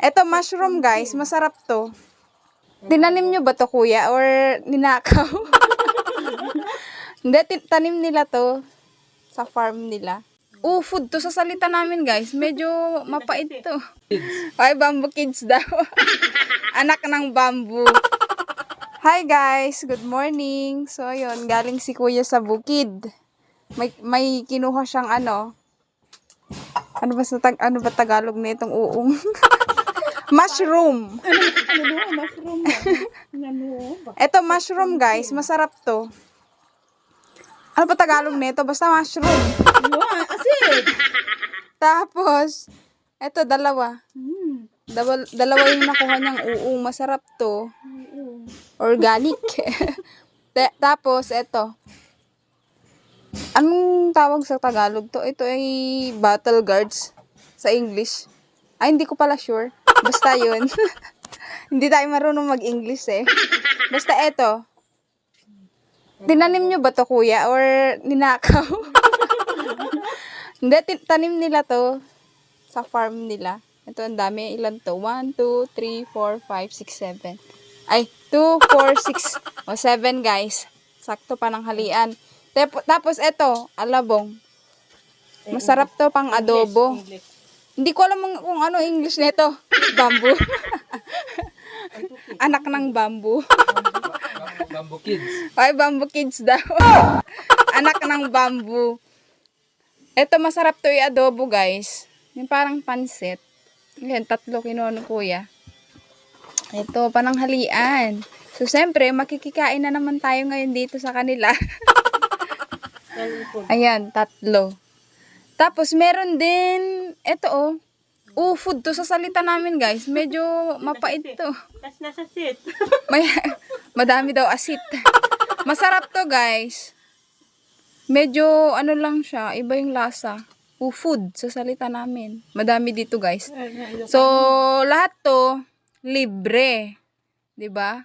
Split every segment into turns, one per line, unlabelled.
Eto, mushroom guys. Masarap to. Tinanim nyo ba to, kuya? Or ninakaw? Hindi, tanim nila to. Sa farm nila. Food to sa salita namin guys. Medyo mapait to. Ay, bamboo kids daw. Anak ng bamboo. Hi guys, good morning. So ayun, galing si kuya sa bukid. May kinuha siyang ano. Ano ba Tagalog nitong uong? Mushroom.
Mushroom.
Eto mushroom guys, masarap to. Ano ba Tagalog nito? Basta mushroom.
Asin.
Tapos, eto dalawa. Dalawa yung nakuha niyang uong. Masarap to. Organic. Tapos, eto. Anong tawag sa Tagalog to? Ito ay battle guards sa English. Ay, hindi ko pala sure. Basta yun. Hindi tayo marunong mag-English eh. Basta eto. Tinanim nyo ba to, kuya? Or ninakaw? Hindi, tanim nila to sa farm nila. Ito, ang dami. Ilan to? 1, 2, 3, 4, 5, 6, 7. Ay, 2, 4, 6. O, 7 guys. Sakto pa ng halian. Tapos, eto, alabong. Masarap to pang adobo. Hindi ko alam kung ano English nito. Bamboo. Anak ng bamboo.
Bamboo kids.
Ay, bamboo kids daw. Anak ng bamboo. Ito, masarap to yung adobo, guys. Yung parang pansit. Yan, 3 kinuha ng kuya. Ito, pananghalian. So, siyempre, makikikain na naman tayo ngayon dito sa kanila. Ayan, 3. Tapos, meron din, ito food to sa salita namin, guys. Medyo mapait to.
Tapos nasa sit.
Madami daw asit. Masarap to, guys. Medyo, ano lang siya, iba yung lasa. Food sa salita namin. Madami dito, guys. So, lahat to, libre. 'Di ba?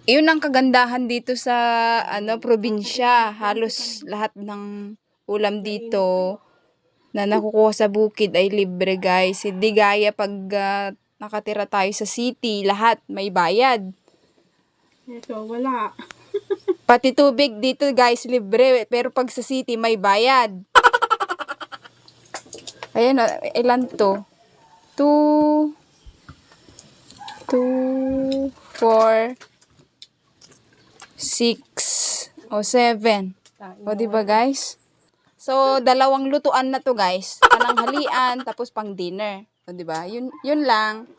Iyon ang kagandahan dito sa, probinsya. Halos lahat ng ulam dito na nakukuha sa bukid ay libre, guys. Hindi gaya pag nakatira tayo sa city, lahat may bayad.
Ito, wala.
Pati tubig dito, guys, libre. Pero pag sa city, may bayad. Ayan, ilan to? 2, 4, 6, o 7. O, diba, guys? So, 2 lutuan na to, guys. Pananghalian, tapos pang dinner. O, diba? Yun lang.